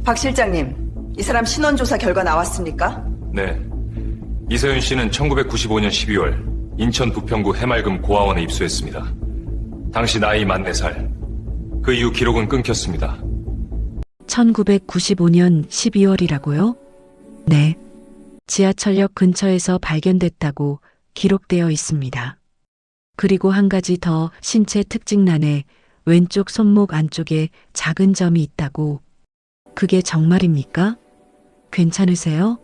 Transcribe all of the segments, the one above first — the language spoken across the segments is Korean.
박 실장님, 이 사람 신원조사 결과 나왔습니까? 네. 이서윤 씨는 1995년 12월 인천 부평구 해맑음 고아원에 입소했습니다. 당시 나이 44살. 그 이후 기록은 끊겼습니다. 1995년 12월이라고요? 네. 지하철역 근처에서 발견됐다고 기록되어 있습니다. 그리고 한 가지 더 신체 특징란에 왼쪽 손목 안쪽에 작은 점이 있다고. 그게 정말입니까? 괜찮으세요?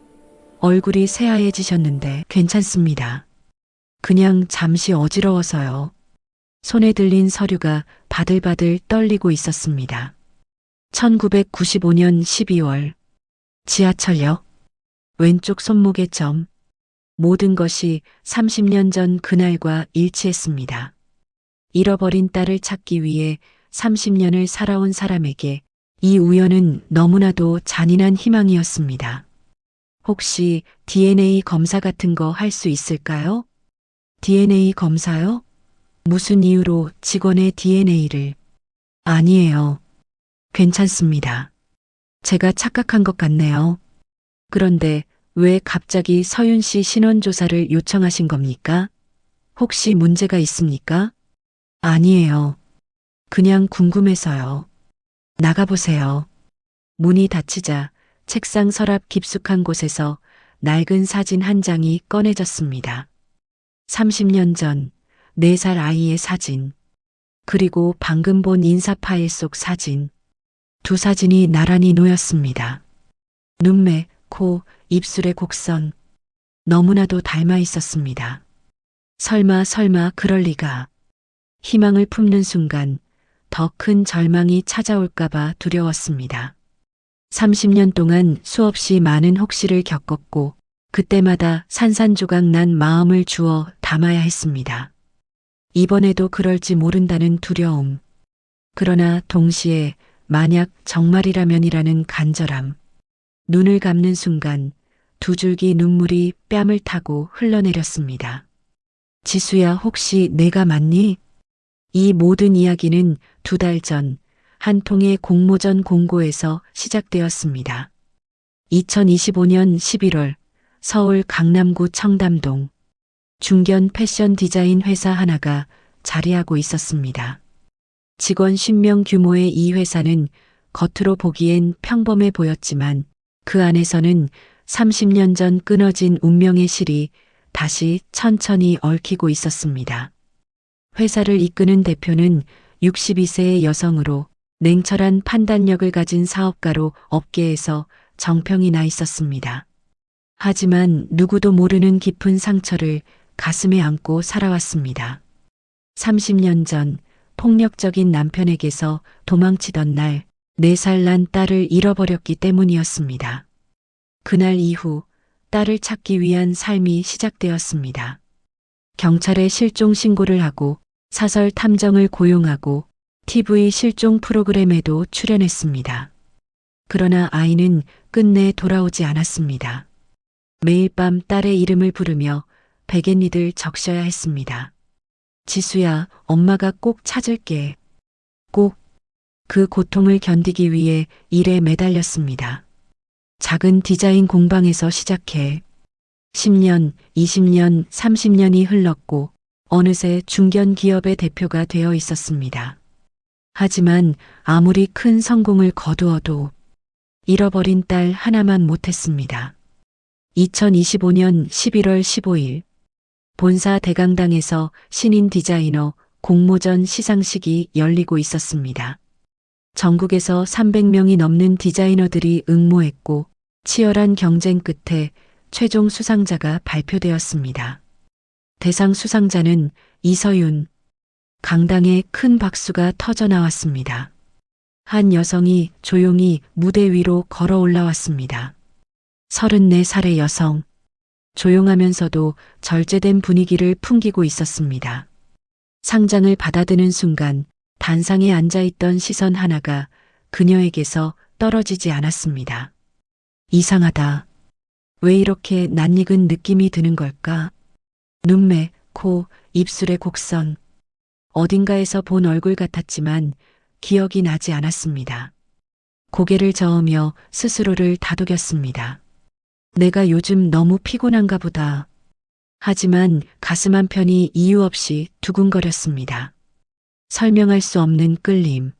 얼굴이 새하얘지셨는데 괜찮습니다. 그냥 잠시 어지러워서요. 손에 들린 서류가 바들바들 떨리고 있었습니다. 1995년 12월 지하철역 왼쪽 손목의 점 모든 것이 30년 전 그날과 일치했습니다. 잃어버린 딸을 찾기 위해 30년을 살아온 사람에게 이 우연은 너무나도 잔인한 희망이었습니다. 혹시 DNA 검사 같은 거 할 수 있을까요? DNA 검사요? 무슨 이유로 직원의 DNA를? 아니에요. 괜찮습니다. 제가 착각한 것 같네요. 그런데 왜 갑자기 서윤 씨 신원조사를 요청하신 겁니까? 혹시 문제가 있습니까? 아니에요. 그냥 궁금해서요. 나가보세요. 문이 닫히자 책상 서랍 깊숙한 곳에서 낡은 사진 한 장이 꺼내졌습니다. 30년 전 4살 아이의 사진, 그리고 방금 본 인사 파일 속 사진. 두 사진이 나란히 놓였습니다. 눈매, 코, 입술의 곡선. 너무나도 닮아 있었습니다. 설마 그럴 리가. 희망을 품는 순간 더 큰 절망이 찾아올까봐 두려웠습니다. 30년 동안 수없이 많은 혹시를 겪었고 그때마다 산산조각 난 마음을 주워 담아야 했습니다. 이번에도 그럴지 모른다는 두려움. 그러나 동시에 만약 정말이라면이라는 간절함. 눈을 감는 순간 두 줄기 눈물이 뺨을 타고 흘러내렸습니다. 지수야, 혹시 내가 맞니? 이 모든 이야기는 2달 전 한 통의 공모전 공고에서 시작되었습니다. 2025년 11월 서울 강남구 청담동 중견 패션 디자인 회사 하나가 자리하고 있었습니다. 직원 10명 규모의 이 회사는 겉으로 보기엔 평범해 보였지만 그 안에서는 30년 전 끊어진 운명의 실이 다시 천천히 얽히고 있었습니다. 회사를 이끄는 대표는 62세의 여성으로 냉철한 판단력을 가진 사업가로 업계에서 정평이 나 있었습니다. 하지만 누구도 모르는 깊은 상처를 가슴에 안고 살아왔습니다. 30년 전 폭력적인 남편에게서 도망치던 날 4살 난 딸을 잃어버렸기 때문이었습니다. 그날 이후 딸을 찾기 위한 삶이 시작되었습니다. 경찰에 실종 신고를 하고 사설 탐정을 고용하고 TV 실종 프로그램에도 출연했습니다. 그러나 아이는 끝내 돌아오지 않았습니다. 매일 밤 딸의 이름을 부르며 베갯니들 적셔야 했습니다. 지수야, 엄마가 꼭 찾을게. 꼭. 그 고통을 견디기 위해 일에 매달렸습니다. 작은 디자인 공방에서 시작해 10년, 20년, 30년이 흘렀고 어느새 중견 기업의 대표가 되어 있었습니다. 하지만 아무리 큰 성공을 거두어도 잃어버린 딸 하나만 못했습니다. 2025년 11월 15일 본사 대강당에서 신인 디자이너 공모전 시상식이 열리고 있었습니다. 전국에서 300명이 넘는 디자이너들이 응모했고 치열한 경쟁 끝에 최종 수상자가 발표되었습니다. 대상 수상자는 이서윤. 강당에 큰 박수가 터져 나왔습니다. 한 여성이 조용히 무대 위로 걸어 올라왔습니다. 34살의 여성. 조용하면서도 절제된 분위기를 풍기고 있었습니다. 상장을 받아드는 순간 단상에 앉아있던 시선 하나가 그녀에게서 떨어지지 않았습니다. 이상하다. 왜 이렇게 낯익은 느낌이 드는 걸까? 눈매, 코, 입술의 곡선. 어딘가에서 본 얼굴 같았지만 기억이 나지 않았습니다. 고개를 저으며 스스로를 다독였습니다. 내가 요즘 너무 피곤한가 보다. 하지만 가슴 한편이 이유 없이 두근거렸습니다. 설명할 수 없는 끌림.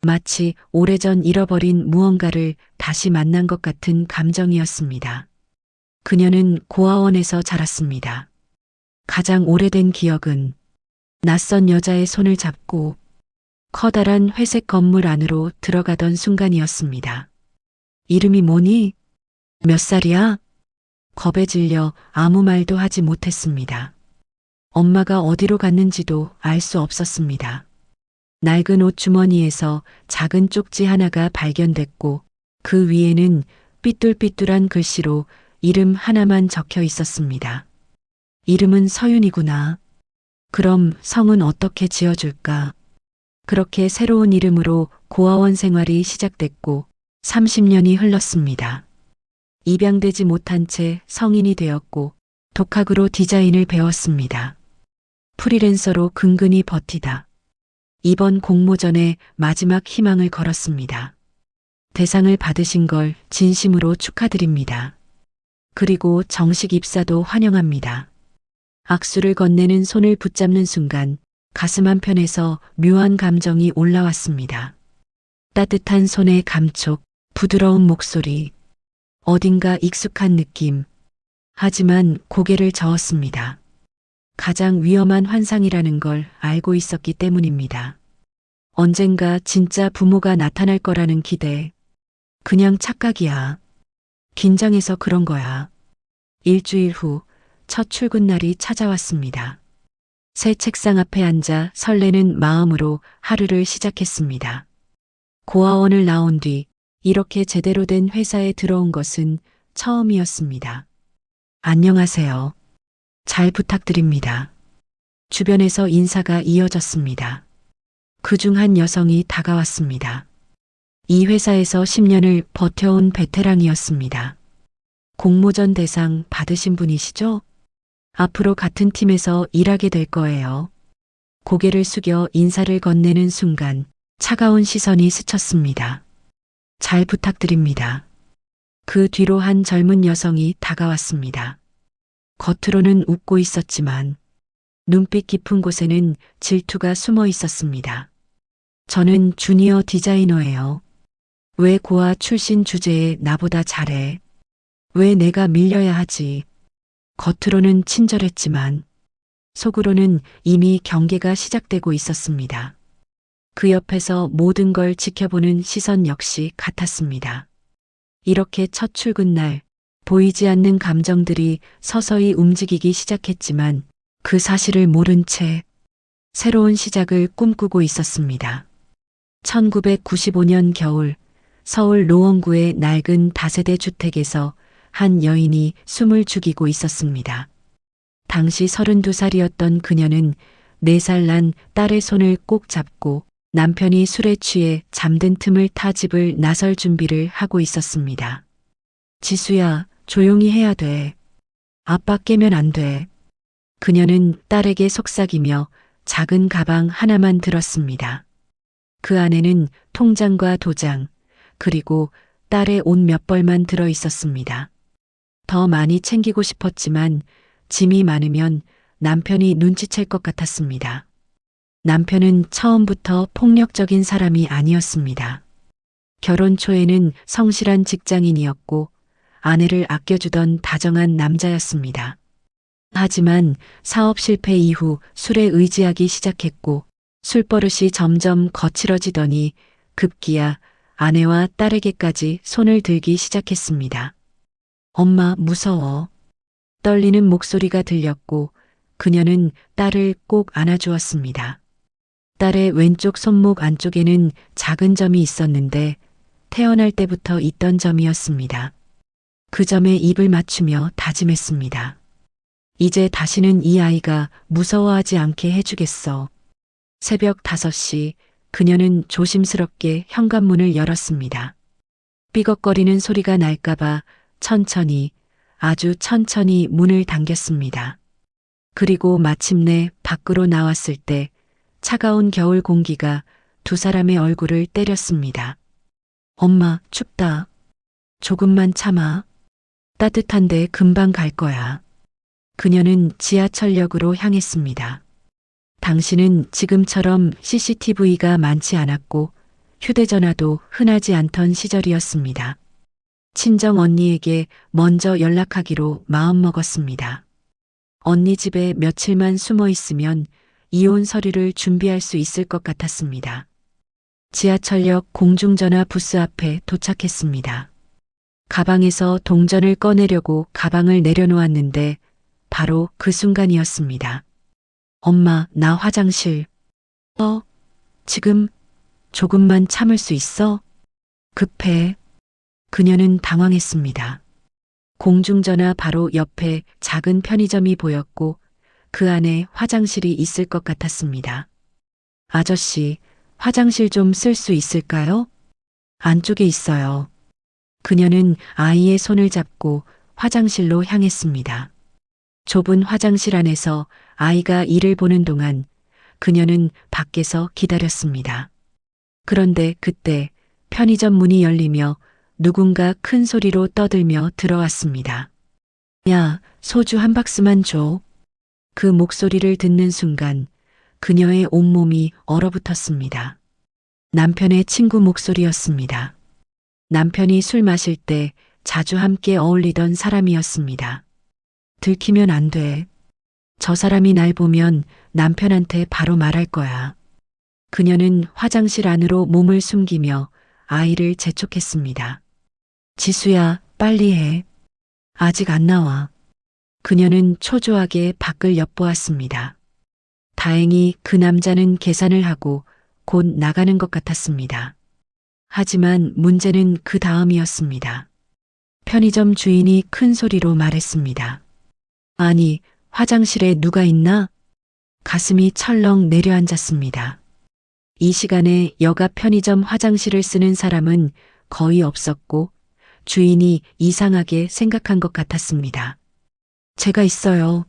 마치 오래전 잃어버린 무언가를 다시 만난 것 같은 감정이었습니다. 그녀는 고아원에서 자랐습니다. 가장 오래된 기억은 낯선 여자의 손을 잡고 커다란 회색 건물 안으로 들어가던 순간이었습니다. 이름이 뭐니? 몇 살이야? 겁에 질려 아무 말도 하지 못했습니다. 엄마가 어디로 갔는지도 알 수 없었습니다. 낡은 옷 주머니에서 작은 쪽지 하나가 발견됐고 그 위에는 삐뚤삐뚤한 글씨로 이름 하나만 적혀 있었습니다. 이름은 서윤이구나. 그럼 성은 어떻게 지어줄까? 그렇게 새로운 이름으로 고아원 생활이 시작됐고 30년이 흘렀습니다. 입양되지 못한 채 성인이 되었고 독학으로 디자인을 배웠습니다. 프리랜서로 근근히 버티다. 이번 공모전에 마지막 희망을 걸었습니다. 대상을 받으신 걸 진심으로 축하드립니다. 그리고 정식 입사도 환영합니다. 악수를 건네는 손을 붙잡는 순간 가슴 한편에서 묘한 감정이 올라왔습니다. 따뜻한 손의 감촉, 부드러운 목소리, 어딘가 익숙한 느낌. 하지만 고개를 저었습니다. 가장 위험한 환상이라는 걸 알고 있었기 때문입니다. 언젠가 진짜 부모가 나타날 거라는 기대. 그냥 착각이야. 긴장해서 그런 거야. 일주일 후 첫 출근 날이 찾아왔습니다. 새 책상 앞에 앉아 설레는 마음으로 하루를 시작했습니다. 고아원을 나온 뒤 이렇게 제대로 된 회사에 들어온 것은 처음이었습니다. 안녕하세요. 잘 부탁드립니다. 주변에서 인사가 이어졌습니다. 그중 한 여성이 다가왔습니다. 이 회사에서 10년을 버텨온 베테랑이었습니다. 공모전 대상 받으신 분이시죠? 앞으로 같은 팀에서 일하게 될 거예요. 고개를 숙여 인사를 건네는 순간 차가운 시선이 스쳤습니다. 잘 부탁드립니다. 그 뒤로 한 젊은 여성이 다가왔습니다. 겉으로는 웃고 있었지만 눈빛 깊은 곳에는 질투가 숨어 있었습니다. 저는 주니어 디자이너예요. 왜 고아 출신 주제에 나보다 잘해? 왜 내가 밀려야 하지? 겉으로는 친절했지만 속으로는 이미 경계가 시작되고 있었습니다. 그 옆에서 모든 걸 지켜보는 시선 역시 같았습니다. 이렇게 첫 출근 날 보이지 않는 감정들이 서서히 움직이기 시작했지만 그 사실을 모른 채 새로운 시작을 꿈꾸고 있었습니다. 1995년 겨울 서울 노원구의 낡은 다세대 주택에서 한 여인이 숨을 죽이고 있었습니다. 당시 32살이었던 그녀는 4살 난 딸의 손을 꼭 잡고 남편이 술에 취해 잠든 틈을 타 집을 나설 준비를 하고 있었습니다. 지수야, 조용히 해야 돼. 아빠 깨면 안 돼. 그녀는 딸에게 속삭이며 작은 가방 하나만 들었습니다. 그 안에는 통장과 도장, 그리고 딸의 옷 몇 벌만 들어 있었습니다. 더 많이 챙기고 싶었지만 짐이 많으면 남편이 눈치챌 것 같았습니다. 남편은 처음부터 폭력적인 사람이 아니었습니다. 결혼 초에는 성실한 직장인이었고 아내를 아껴주던 다정한 남자였습니다. 하지만 사업 실패 이후 술에 의지하기 시작했고 술버릇이 점점 거칠어지더니 급기야 아내와 딸에게까지 손을 들기 시작했습니다. 엄마, 무서워. 떨리는 목소리가 들렸고 그녀는 딸을 꼭 안아주었습니다. 딸의 왼쪽 손목 안쪽에는 작은 점이 있었는데 태어날 때부터 있던 점이었습니다. 그 점에 입을 맞추며 다짐했습니다. 이제 다시는 이 아이가 무서워하지 않게 해주겠어. 새벽 5시 그녀는 조심스럽게 현관문을 열었습니다. 삐걱거리는 소리가 날까봐 천천히, 아주 천천히 문을 당겼습니다. 그리고 마침내 밖으로 나왔을 때 차가운 겨울 공기가 두 사람의 얼굴을 때렸습니다. 엄마, 춥다. 조금만 참아. 따뜻한데 금방 갈 거야. 그녀는 지하철역으로 향했습니다. 당시는 지금처럼 CCTV가 많지 않았고 휴대전화도 흔하지 않던 시절이었습니다. 친정 언니에게 먼저 연락하기로 마음먹었습니다. 언니 집에 며칠만 숨어 있으면 이혼 서류를 준비할 수 있을 것 같았습니다. 지하철역 공중전화 부스 앞에 도착했습니다. 가방에서 동전을 꺼내려고 가방을 내려놓았는데 바로 그 순간이었습니다. 엄마, 나 화장실. 지금 조금만 참을 수 있어? 급해. 그녀는 당황했습니다. 공중전화 바로 옆에 작은 편의점이 보였고 그 안에 화장실이 있을 것 같았습니다. 아저씨, 화장실 좀 쓸 수 있을까요? 안쪽에 있어요. 그녀는 아이의 손을 잡고 화장실로 향했습니다. 좁은 화장실 안에서 아이가 이를 보는 동안 그녀는 밖에서 기다렸습니다. 그런데 그때 편의점 문이 열리며 누군가 큰 소리로 떠들며 들어왔습니다. 야, 소주 한 박스만 줘. 그 목소리를 듣는 순간 그녀의 온몸이 얼어붙었습니다. 남편의 친구 목소리였습니다. 남편이 술 마실 때 자주 함께 어울리던 사람이었습니다. 들키면 안 돼. 저 사람이 날 보면 남편한테 바로 말할 거야. 그녀는 화장실 안으로 몸을 숨기며 아이를 재촉했습니다. 지수야, 빨리 해. 아직 안 나와. 그녀는 초조하게 밖을 엿보았습니다. 다행히 그 남자는 계산을 하고 곧 나가는 것 같았습니다. 하지만 문제는 그 다음이었습니다. 편의점 주인이 큰 소리로 말했습니다. 아니, 화장실에 누가 있나? 가슴이 철렁 내려앉았습니다. 이 시간에 여가 편의점 화장실을 쓰는 사람은 거의 없었고 주인이 이상하게 생각한 것 같았습니다. 제가 있어요.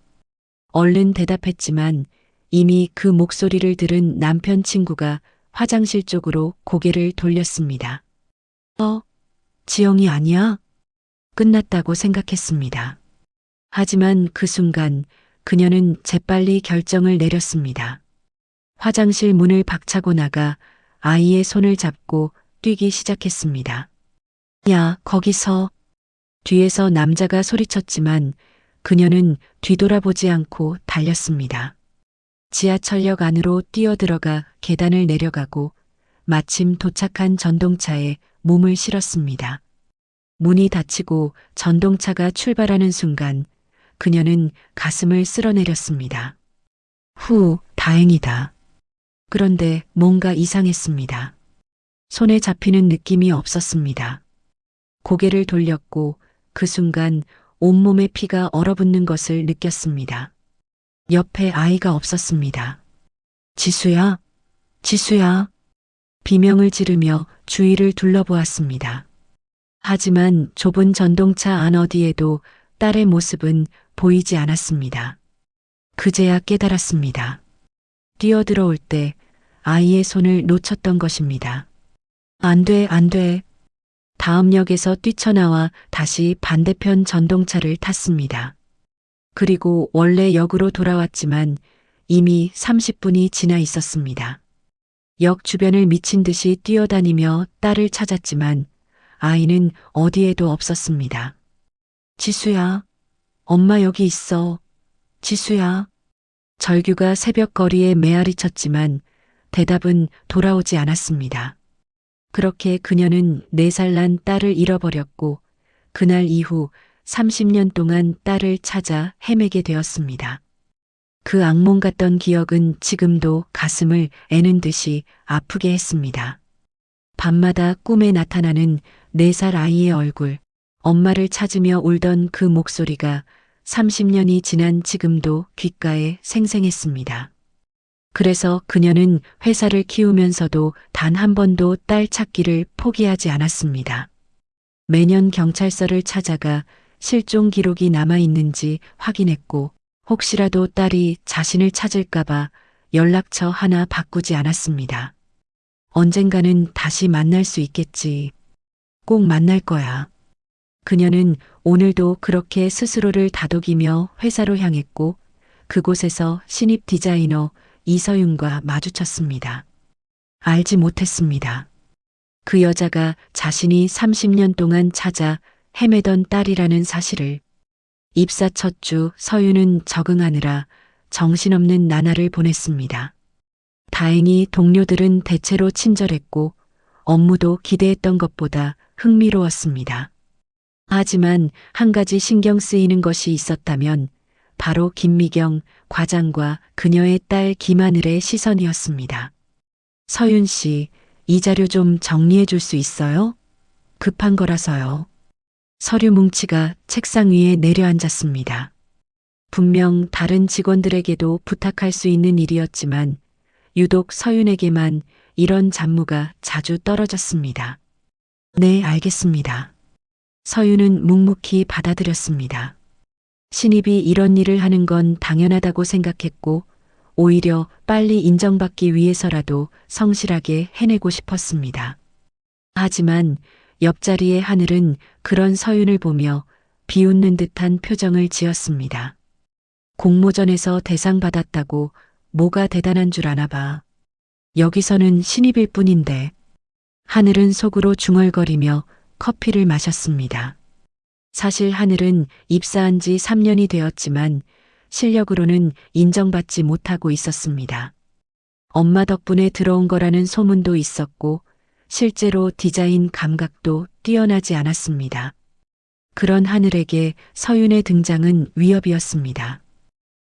얼른 대답했지만 이미 그 목소리를 들은 남편 친구가 화장실 쪽으로 고개를 돌렸습니다. 지영이 아니야? 끝났다고 생각했습니다. 하지만 그 순간 그녀는 재빨리 결정을 내렸습니다. 화장실 문을 박차고 나가 아이의 손을 잡고 뛰기 시작했습니다. 야, 거기서. 뒤에서 남자가 소리쳤지만 그녀는 뒤돌아보지 않고 달렸습니다. 지하철역 안으로 뛰어들어가 계단을 내려가고 마침 도착한 전동차에 몸을 실었습니다. 문이 닫히고 전동차가 출발하는 순간 그녀는 가슴을 쓸어내렸습니다. 다행이다. 그런데 뭔가 이상했습니다. 손에 잡히는 느낌이 없었습니다. 고개를 돌렸고 그 순간 온몸에 피가 얼어붙는 것을 느꼈습니다. 옆에 아이가 없었습니다. 지수야, 지수야. 비명을 지르며 주위를 둘러보았습니다. 하지만 좁은 전동차 안 어디에도 딸의 모습은 보이지 않았습니다. 그제야 깨달았습니다. 뛰어들어올 때 아이의 손을 놓쳤던 것입니다. 안 돼, 안 돼. 다음 역에서 뛰쳐나와 다시 반대편 전동차를 탔습니다. 그리고 원래 역으로 돌아왔지만 이미 30분이 지나 있었습니다. 역 주변을 미친 듯이 뛰어다니며 딸을 찾았지만 아이는 어디에도 없었습니다. 지수야, 엄마 여기 있어. 지수야. 절규가 새벽 거리에 메아리 쳤지만 대답은 돌아오지 않았습니다. 그렇게 그녀는 4살 난 딸을 잃어버렸고 그날 이후 30년 동안 딸을 찾아 헤매게 되었습니다. 그 악몽 같던 기억은 지금도 가슴을 애는 듯이 아프게 했습니다. 밤마다 꿈에 나타나는 4살 아이의 얼굴, 엄마를 찾으며 울던 그 목소리가 30년이 지난 지금도 귓가에 생생했습니다. 그래서 그녀는 회사를 키우면서도 단 한 번도 딸 찾기를 포기하지 않았습니다. 매년 경찰서를 찾아가 실종 기록이 남아 있는지 확인했고 혹시라도 딸이 자신을 찾을까봐 연락처 하나 바꾸지 않았습니다. 언젠가는 다시 만날 수 있겠지. 꼭 만날 거야. 그녀는 오늘도 그렇게 스스로를 다독이며 회사로 향했고 그곳에서 신입 디자이너 이서윤과 마주쳤습니다. 알지 못했습니다. 그 여자가 자신이 30년 동안 찾아 헤매던 딸이라는 사실을. 입사 첫 주 서윤은 적응하느라 정신없는 나날을 보냈습니다. 다행히 동료들은 대체로 친절했고 업무도 기대했던 것보다 흥미로웠습니다. 하지만 한 가지 신경 쓰이는 것이 있었다면 바로 김미경 과장과 그녀의 딸 김하늘의 시선이었습니다. 서윤 씨, 이 자료 좀 정리해 줄 수 있어요? 급한 거라서요. 서류 뭉치가 책상 위에 내려앉았습니다. 분명 다른 직원들에게도 부탁할 수 있는 일이었지만 유독 서윤에게만 이런 잡무가 자주 떨어졌습니다. 네, 알겠습니다. 서윤은 묵묵히 받아들였습니다. 신입이 이런 일을 하는 건 당연하다고 생각했고 오히려 빨리 인정받기 위해서라도 성실하게 해내고 싶었습니다. 하지만 옆자리의 하늘은 그런 서윤을 보며 비웃는 듯한 표정을 지었습니다. 공모전에서 대상 받았다고 뭐가 대단한 줄 아나 봐. 여기서는 신입일 뿐인데. 하늘은 속으로 중얼거리며 커피를 마셨습니다. 사실 하늘은 입사한 지 3년이 되었지만 실력으로는 인정받지 못하고 있었습니다. 엄마 덕분에 들어온 거라는 소문도 있었고 실제로 디자인 감각도 뛰어나지 않았습니다. 그런 하늘에게 서윤의 등장은 위협이었습니다.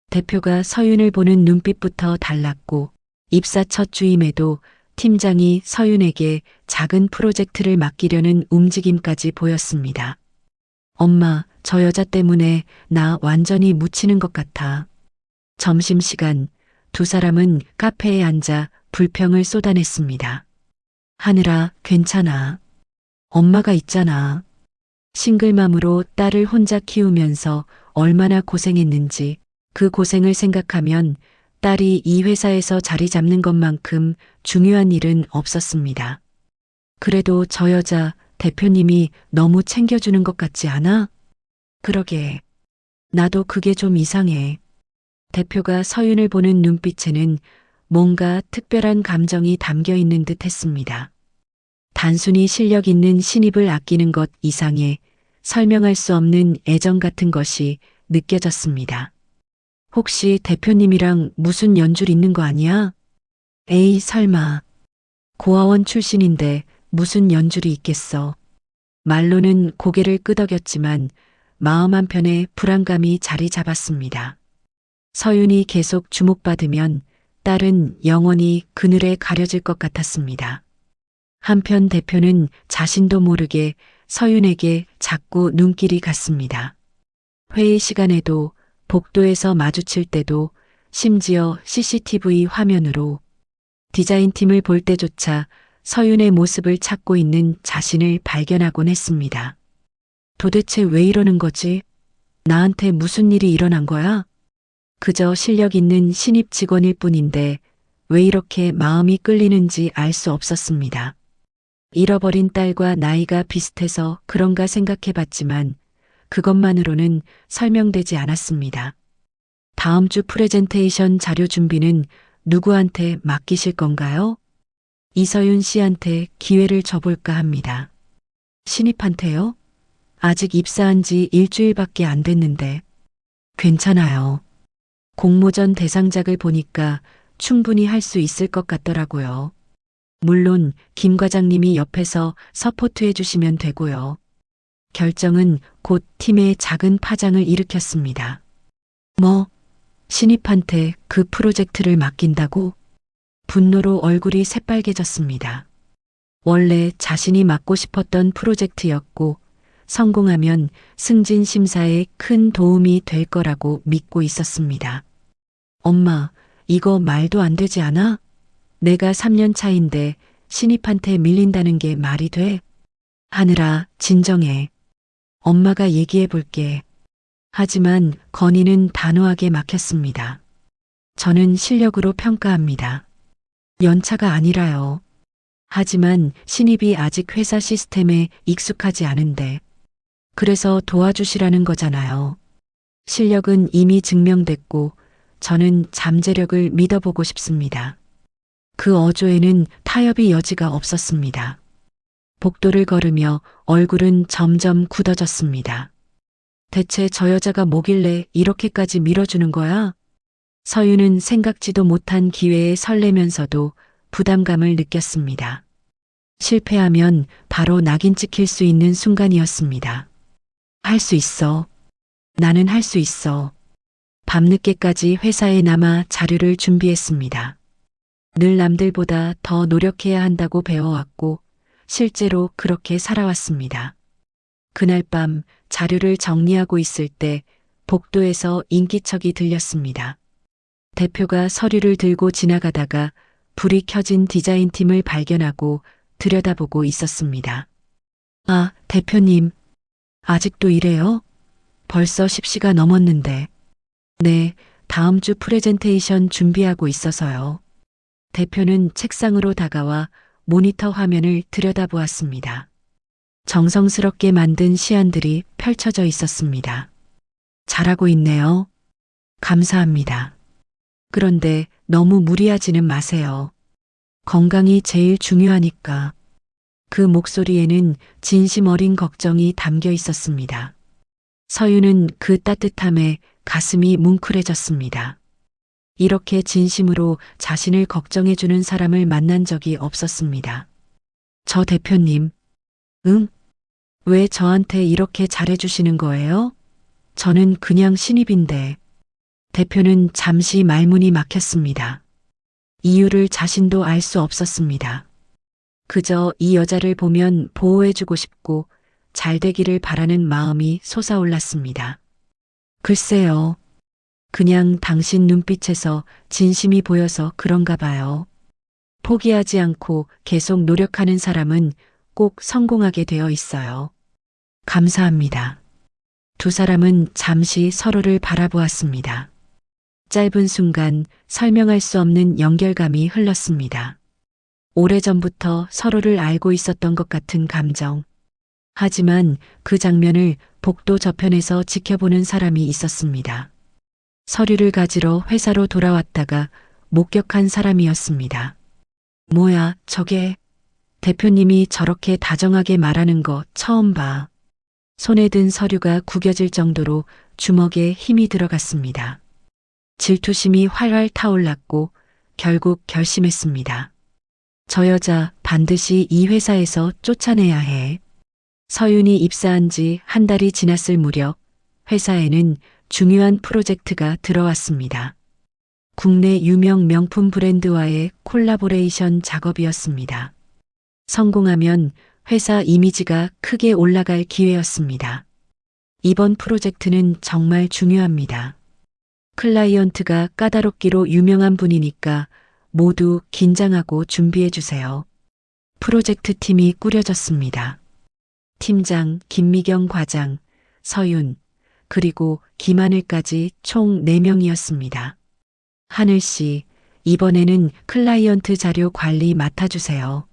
대표가 서윤을 보는 눈빛부터 달랐고 입사 첫 주임에도 팀장이 서윤에게 작은 프로젝트를 맡기려는 움직임까지 보였습니다. 엄마, 저 여자 때문에 나 완전히 묻히는 것 같아. 점심시간 두 사람은 카페에 앉아 불평을 쏟아냈습니다. 하늘아, 괜찮아. 엄마가 있잖아. 싱글맘으로 딸을 혼자 키우면서 얼마나 고생했는지 그 고생을 생각하면 딸이 이 회사에서 자리 잡는 것만큼 중요한 일은 없었습니다. 그래도 저 여자 대표님이 너무 챙겨주는 것 같지 않아? 그러게. 나도 그게 좀 이상해. 대표가 서윤을 보는 눈빛에는 뭔가 특별한 감정이 담겨 있는 듯 했습니다. 단순히 실력 있는 신입을 아끼는 것 이상의 설명할 수 없는 애정 같은 것이 느껴졌습니다. 혹시 대표님이랑 무슨 연줄 있는 거 아니야? 에이, 설마. 고아원 출신인데 무슨 연줄이 있겠어. 말로는 고개를 끄덕였지만 마음 한편에 불안감이 자리 잡았습니다. 서윤이 계속 주목받으면 딸은 영원히 그늘에 가려질 것 같았습니다. 한편 대표는 자신도 모르게 서윤에게 자꾸 눈길이 갔습니다. 회의 시간에도 복도에서 마주칠 때도 심지어 CCTV 화면으로 디자인팀을 볼 때조차 서윤의 모습을 찾고 있는 자신을 발견하곤 했습니다. 도대체 왜 이러는 거지? 나한테 무슨 일이 일어난 거야? 그저 실력 있는 신입 직원일 뿐인데 왜 이렇게 마음이 끌리는지 알 수 없었습니다. 잃어버린 딸과 나이가 비슷해서 그런가 생각해봤지만 그것만으로는 설명되지 않았습니다. 다음 주 프레젠테이션 자료 준비는 누구한테 맡기실 건가요? 이서윤 씨한테 기회를 줘볼까 합니다. 신입한테요? 아직 입사한 지 일주일밖에 안 됐는데. 괜찮아요. 공모전 대상작을 보니까 충분히 할 수 있을 것 같더라고요. 물론 김 과장님이 옆에서 서포트해 주시면 되고요. 결정은 곧 팀의 작은 파장을 일으켰습니다. 뭐? 신입한테 그 프로젝트를 맡긴다고? 분노로 얼굴이 새빨개졌습니다. 원래 자신이 맡고 싶었던 프로젝트였고 성공하면 승진 심사에 큰 도움이 될 거라고 믿고 있었습니다. 엄마, 이거 말도 안 되지 않아? 내가 3년 차인데 신입한테 밀린다는 게 말이 돼? 하늘아, 진정해. 엄마가 얘기해 볼게. 하지만 건의는 단호하게 막혔습니다. 저는 실력으로 평가합니다. 연차가 아니라요. 하지만 신입이 아직 회사 시스템에 익숙하지 않은데 그래서 도와주시라는 거잖아요. 실력은 이미 증명됐고 저는 잠재력을 믿어보고 싶습니다. 그 어조에는 타협의 여지가 없었습니다. 복도를 걸으며 얼굴은 점점 굳어졌습니다. 대체 저 여자가 뭐길래 이렇게까지 밀어주는 거야? 서유는 생각지도 못한 기회에 설레면서도 부담감을 느꼈습니다. 실패하면 바로 낙인 찍힐 수 있는 순간이었습니다. 할 수 있어. 나는 할 수 있어. 밤늦게까지 회사에 남아 자료를 준비했습니다. 늘 남들보다 더 노력해야 한다고 배워왔고 실제로 그렇게 살아왔습니다. 그날 밤 자료를 정리하고 있을 때 복도에서 인기척이 들렸습니다. 대표가 서류를 들고 지나가다가 불이 켜진 디자인팀을 발견하고 들여다보고 있었습니다. 아, 대표님. 아직도 이래요? 벌써 10시가 넘었는데. 네, 다음 주 프레젠테이션 준비하고 있어서요. 대표는 책상으로 다가와 모니터 화면을 들여다보았습니다. 정성스럽게 만든 시안들이 펼쳐져 있었습니다. 잘하고 있네요. 감사합니다. 그런데 너무 무리하지는 마세요. 건강이 제일 중요하니까. 그 목소리에는 진심 어린 걱정이 담겨 있었습니다. 서유는 그 따뜻함에 가슴이 뭉클해졌습니다. 이렇게 진심으로 자신을 걱정해주는 사람을 만난 적이 없었습니다. 저 대표님, 응? 왜 저한테 이렇게 잘해주시는 거예요? 저는 그냥 신입인데. 대표는 잠시 말문이 막혔습니다. 이유를 자신도 알 수 없었습니다. 그저 이 여자를 보면 보호해주고 싶고 잘 되기를 바라는 마음이 솟아올랐습니다. 글쎄요. 그냥 당신 눈빛에서 진심이 보여서 그런가 봐요. 포기하지 않고 계속 노력하는 사람은 꼭 성공하게 되어 있어요. 감사합니다. 두 사람은 잠시 서로를 바라보았습니다. 짧은 순간 설명할 수 없는 연결감이 흘렀습니다. 오래전부터 서로를 알고 있었던 것 같은 감정. 하지만 그 장면을 복도 저편에서 지켜보는 사람이 있었습니다. 서류를 가지러 회사로 돌아왔다가 목격한 사람이었습니다. 뭐야, 저게. 대표님이 저렇게 다정하게 말하는 거 처음 봐. 손에 든 서류가 구겨질 정도로 주먹에 힘이 들어갔습니다. 질투심이 활활 타올랐고 결국 결심했습니다. 저 여자 반드시 이 회사에서 쫓아내야 해. 서윤이 입사한 지 한 달이 지났을 무렵 회사에는 중요한 프로젝트가 들어왔습니다. 국내 유명 명품 브랜드와의 콜라보레이션 작업이었습니다. 성공하면 회사 이미지가 크게 올라갈 기회였습니다. 이번 프로젝트는 정말 중요합니다. 클라이언트가 까다롭기로 유명한 분이니까 모두 긴장하고 준비해 주세요. 프로젝트 팀이 꾸려졌습니다. 팀장 김미경 과장, 서윤, 그리고 김하늘까지 총 4명이었습니다. 하늘 씨, 이번에는 클라이언트 자료 관리 맡아주세요.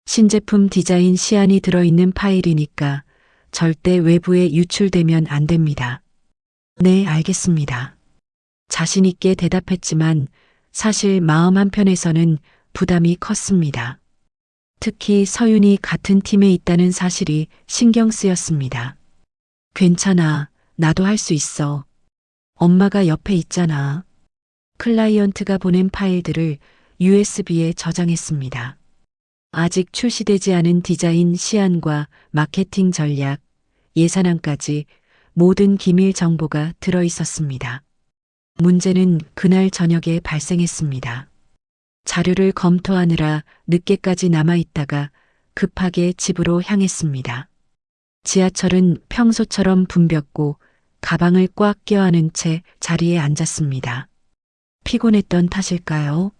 신제품 디자인 시안이 들어있는 파일이니까 절대 외부에 유출되면 안 됩니다. 네, 알겠습니다. 자신 있게 대답했지만 사실 마음 한편에서는 부담이 컸습니다. 특히 서윤이 같은 팀에 있다는 사실이 신경 쓰였습니다. 괜찮아, 나도 할 수 있어. 엄마가 옆에 있잖아. 클라이언트가 보낸 파일들을 USB에 저장했습니다. 아직 출시되지 않은 디자인 시안과 마케팅 전략, 예산안까지 모든 기밀 정보가 들어 있었습니다. 문제는 그날 저녁에 발생했습니다. 자료를 검토하느라 늦게까지 남아있다가 급하게 집으로 향했습니다. 지하철은 평소처럼 붐볐고 가방을 꽉 껴안은 채 자리에 앉았습니다. 피곤했던 탓일까요?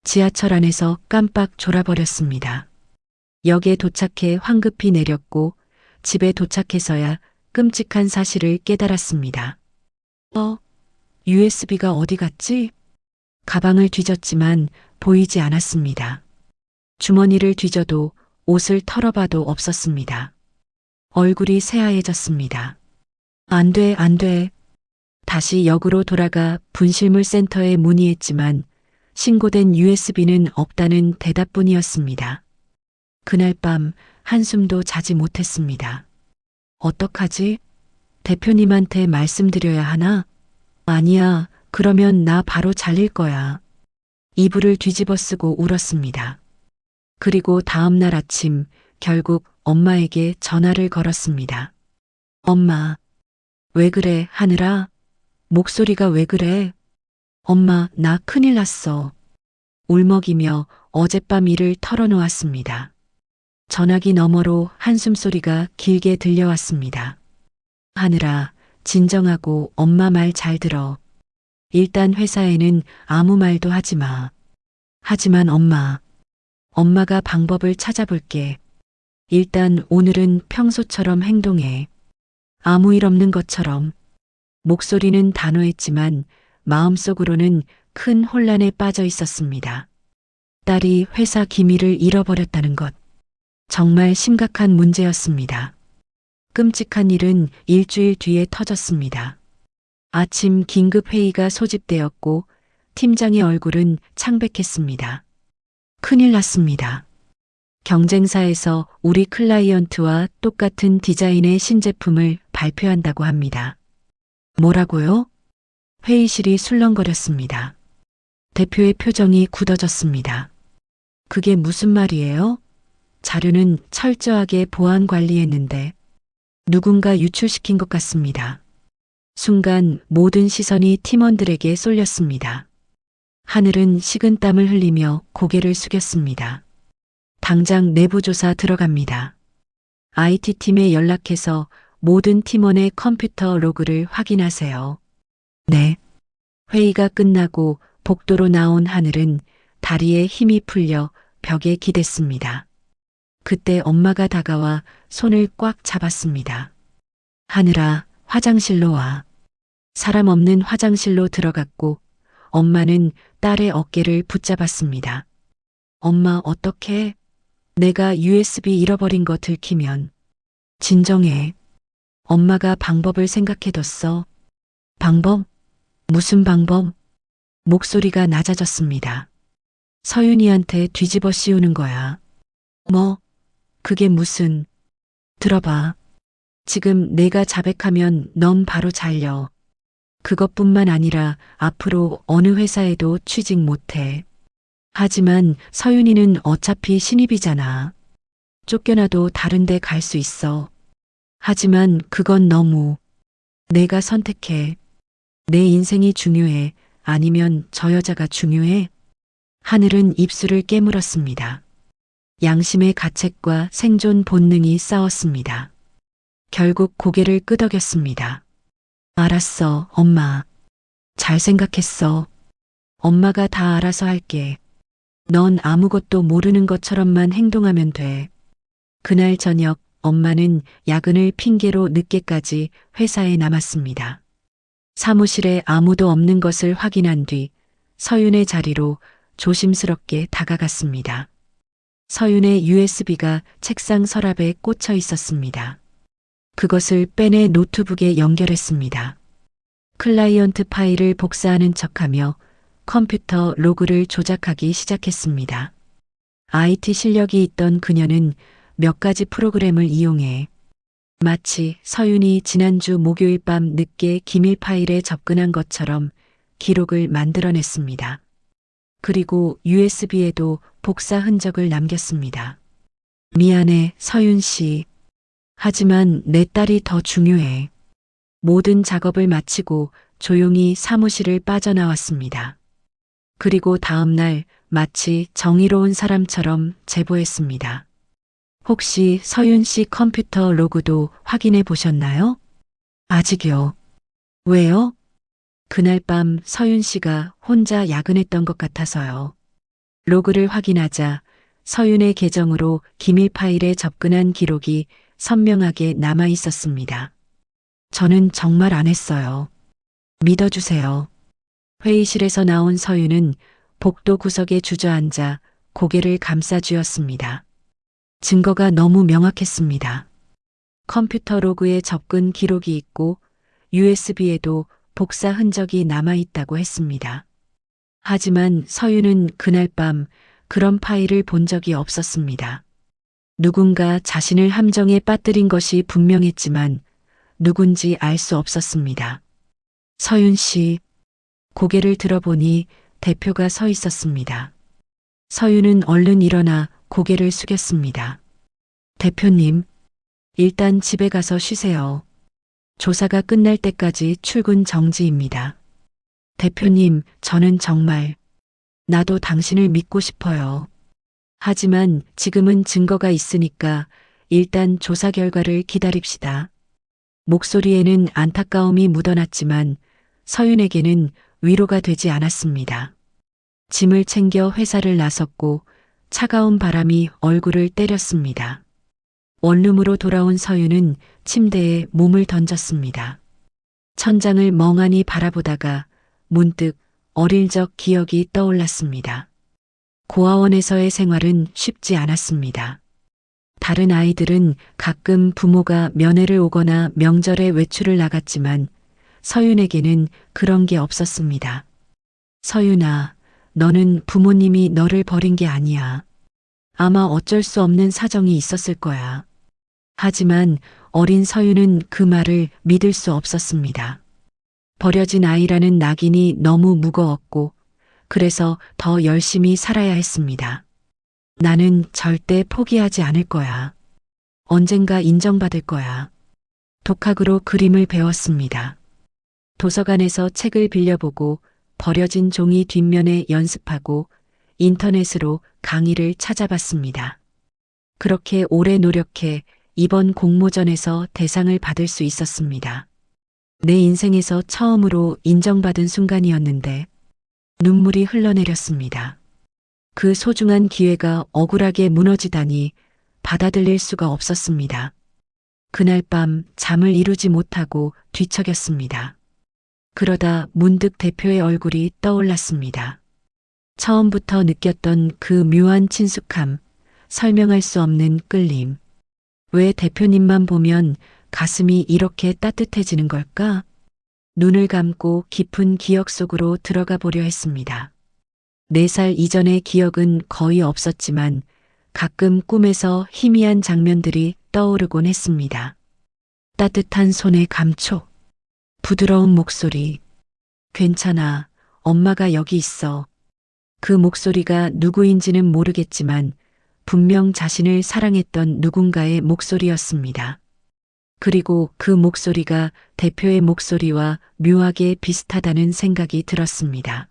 지하철 안에서 깜빡 졸아버렸습니다. 역에 도착해 황급히 내렸고 집에 도착해서야 끔찍한 사실을 깨달았습니다. USB가 어디 갔지? 가방을 뒤졌지만 보이지 않았습니다. 주머니를 뒤져도 옷을 털어봐도 없었습니다. 얼굴이 새하얘졌습니다. 안 돼, 안 돼. 다시 역으로 돌아가 분실물 센터에 문의했지만 신고된 USB는 없다는 대답뿐이었습니다. 그날 밤 한숨도 자지 못했습니다. 어떡하지? 대표님한테 말씀드려야 하나? 아니야, 그러면 나 바로 잘릴 거야. 이불을 뒤집어 쓰고 울었습니다. 그리고 다음 날 아침 결국 엄마에게 전화를 걸었습니다. 엄마, 왜 그래, 하늘아? 목소리가 왜 그래? 엄마, 나 큰일 났어. 울먹이며 어젯밤 일을 털어놓았습니다. 전화기 너머로 한숨소리가 길게 들려왔습니다. 하늘아, 진정하고 엄마 말 잘 들어. 일단 회사에는 아무 말도 하지 마. 하지만 엄마가 방법을 찾아볼게. 일단 오늘은 평소처럼 행동해. 아무 일 없는 것처럼. 목소리는 단호했지만 마음속으로는 큰 혼란에 빠져 있었습니다. 딸이 회사 기밀을 잃어버렸다는 것. 정말 심각한 문제였습니다. 끔찍한 일은 일주일 뒤에 터졌습니다. 아침 긴급 회의가 소집되었고 팀장의 얼굴은 창백했습니다. 큰일 났습니다. 경쟁사에서 우리 클라이언트와 똑같은 디자인의 신제품을 발표한다고 합니다. 뭐라고요? 회의실이 술렁거렸습니다. 대표의 표정이 굳어졌습니다. 그게 무슨 말이에요? 자료는 철저하게 보안 관리했는데 누군가 유출시킨 것 같습니다. 순간 모든 시선이 팀원들에게 쏠렸습니다. 하늘은 식은땀을 흘리며 고개를 숙였습니다. 당장 내부조사 들어갑니다. IT팀에 연락해서 모든 팀원의 컴퓨터 로그를 확인하세요. 네. 회의가 끝나고 복도로 나온 하늘은 다리에 힘이 풀려 벽에 기댔습니다. 그때 엄마가 다가와 손을 꽉 잡았습니다. 하늘아, 화장실로 와. 사람 없는 화장실로 들어갔고 엄마는 딸의 어깨를 붙잡았습니다. 엄마, 어떡해? 내가 USB 잃어버린 거 들키면. 진정해. 엄마가 방법을 생각해뒀어. 방법? 무슨 방법? 목소리가 낮아졌습니다. 서윤이한테 뒤집어 씌우는 거야. 뭐? 그게 무슨? 들어봐. 지금 내가 자백하면 넌 바로 잘려. 그것뿐만 아니라 앞으로 어느 회사에도 취직 못해. 하지만 서윤이는 어차피 신입이잖아. 쫓겨나도 다른 데 갈 수 있어. 하지만 그건 너무. 내가 선택해. 내 인생이 중요해. 아니면 저 여자가 중요해? 하늘은 입술을 깨물었습니다. 양심의 가책과 생존 본능이 싸웠습니다. 결국 고개를 끄덕였습니다. 알았어, 엄마. 잘 생각했어. 엄마가 다 알아서 할게. 넌 아무것도 모르는 것처럼만 행동하면 돼. 그날 저녁 엄마는 야근을 핑계로 늦게까지 회사에 남았습니다. 사무실에 아무도 없는 것을 확인한 뒤 서윤의 자리로 조심스럽게 다가갔습니다. 서윤의 USB가 책상 서랍에 꽂혀 있었습니다. 그것을 빼내 노트북에 연결했습니다. 클라이언트 파일을 복사하는 척하며 컴퓨터 로그를 조작하기 시작했습니다. IT 실력이 있던 그녀는 몇 가지 프로그램을 이용해 마치 서윤이 지난주 목요일 밤 늦게 기밀 파일에 접근한 것처럼 기록을 만들어냈습니다. 그리고 USB에도 복사 흔적을 남겼습니다. 미안해, 서윤 씨. 하지만 내 딸이 더 중요해. 모든 작업을 마치고 조용히 사무실을 빠져나왔습니다. 그리고 다음 날 마치 정의로운 사람처럼 제보했습니다. 혹시 서윤 씨 컴퓨터 로그도 확인해 보셨나요? 아직요. 왜요? 그날 밤 서윤 씨가 혼자 야근했던 것 같아서요. 로그를 확인하자 서윤의 계정으로 기밀 파일에 접근한 기록이 선명하게 남아 있었습니다. 저는 정말 안 했어요. 믿어주세요. 회의실에서 나온 서윤은 복도 구석에 주저앉아 고개를 감싸 쥐었습니다. 증거가 너무 명확했습니다. 컴퓨터 로그에 접근 기록이 있고 USB에도 복사 흔적이 남아있다고 했습니다. 하지만 서윤은 그날 밤 그런 파일을 본 적이 없었습니다. 누군가 자신을 함정에 빠뜨린 것이 분명했지만 누군지 알 수 없었습니다. 서윤 씨, 고개를 들어보니 대표가 서 있었습니다. 서윤은 얼른 일어나 고개를 숙였습니다. 대표님, 일단 집에 가서 쉬세요. 조사가 끝날 때까지 출근 정지입니다. 대표님, 저는 정말 나도 당신을 믿고 싶어요. 하지만 지금은 증거가 있으니까 일단 조사 결과를 기다립시다. 목소리에는 안타까움이 묻어났지만 서윤에게는 위로가 되지 않았습니다. 짐을 챙겨 회사를 나섰고 차가운 바람이 얼굴을 때렸습니다. 원룸으로 돌아온 서윤은 침대에 몸을 던졌습니다. 천장을 멍하니 바라보다가 문득 어릴 적 기억이 떠올랐습니다. 고아원에서의 생활은 쉽지 않았습니다. 다른 아이들은 가끔 부모가 면회를 오거나 명절에 외출을 나갔지만 서윤에게는 그런 게 없었습니다. 서윤아, 너는 부모님이 너를 버린 게 아니야. 아마 어쩔 수 없는 사정이 있었을 거야. 하지만 어린 서윤은 그 말을 믿을 수 없었습니다. 버려진 아이라는 낙인이 너무 무거웠고 그래서 더 열심히 살아야 했습니다. 나는 절대 포기하지 않을 거야. 언젠가 인정받을 거야. 독학으로 그림을 배웠습니다. 도서관에서 책을 빌려보고 버려진 종이 뒷면에 연습하고 인터넷으로 강의를 찾아봤습니다. 그렇게 오래 노력해 이번 공모전에서 대상을 받을 수 있었습니다. 내 인생에서 처음으로 인정받은 순간이었는데 눈물이 흘러내렸습니다. 그 소중한 기회가 억울하게 무너지다니 받아들일 수가 없었습니다. 그날 밤 잠을 이루지 못하고 뒤척였습니다. 그러다 문득 대표의 얼굴이 떠올랐습니다. 처음부터 느꼈던 그 묘한 친숙함, 설명할 수 없는 끌림. 왜 대표님만 보면 가슴이 이렇게 따뜻해지는 걸까? 눈을 감고 깊은 기억 속으로 들어가 보려 했습니다. 4살 이전의 기억은 거의 없었지만 가끔 꿈에서 희미한 장면들이 떠오르곤 했습니다. 따뜻한 손의 감촉, 부드러운 목소리. 괜찮아, 엄마가 여기 있어. 그 목소리가 누구인지는 모르겠지만 분명 자신을 사랑했던 누군가의 목소리였습니다. 그리고 그 목소리가 대표의 목소리와 묘하게 비슷하다는 생각이 들었습니다.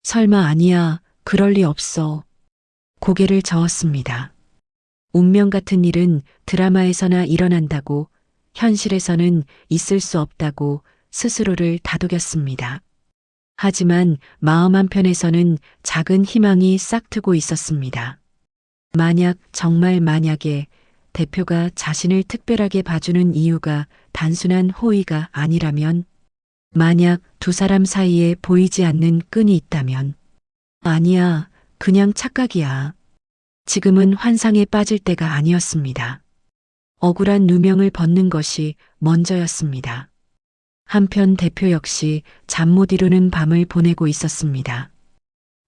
설마 아니야, 그럴 리 없어. 고개를 저었습니다. 운명 같은 일은 드라마에서나 일어난다고, 현실에서는 있을 수 없다고 스스로를 다독였습니다. 하지만 마음 한편에서는 작은 희망이 싹트고 있었습니다. 만약 정말 만약에 대표가 자신을 특별하게 봐주는 이유가 단순한 호의가 아니라면, 만약 두 사람 사이에 보이지 않는 끈이 있다면, 아니야, 그냥 착각이야. 지금은 환상에 빠질 때가 아니었습니다. 억울한 누명을 벗는 것이 먼저였습니다. 한편 대표 역시 잠 못 이루는 밤을 보내고 있었습니다.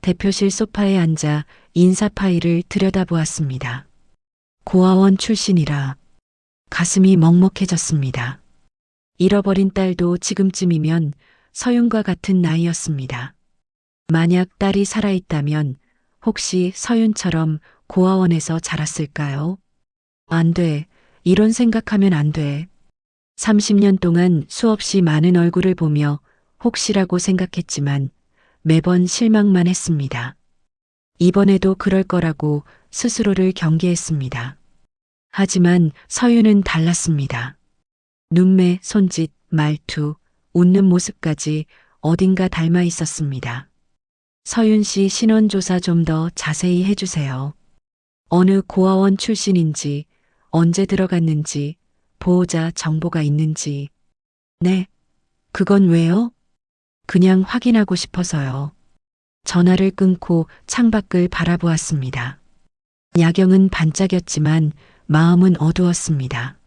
대표실 소파에 앉아 인사 파일을 들여다보았습니다. 고아원 출신이라 가슴이 먹먹해졌습니다. 잃어버린 딸도 지금쯤이면 서윤과 같은 나이였습니다. 만약 딸이 살아있다면 혹시 서윤처럼 고아원에서 자랐을까요? 안 돼. 이런 생각하면 안 돼. 30년 동안 수없이 많은 얼굴을 보며 혹시라고 생각했지만 매번 실망만 했습니다. 이번에도 그럴 거라고 스스로를 경계했습니다. 하지만 서윤은 달랐습니다. 눈매, 손짓, 말투, 웃는 모습까지 어딘가 닮아 있었습니다. 서윤 씨 신원조사 좀 더 자세히 해주세요. 어느 고아원 출신인지, 언제 들어갔는지, 보호자 정보가 있는지. 네, 그건 왜요? 그냥 확인하고 싶어서요. 전화를 끊고 창밖을 바라보았습니다. 야경은 반짝였지만 마음은 어두웠습니다.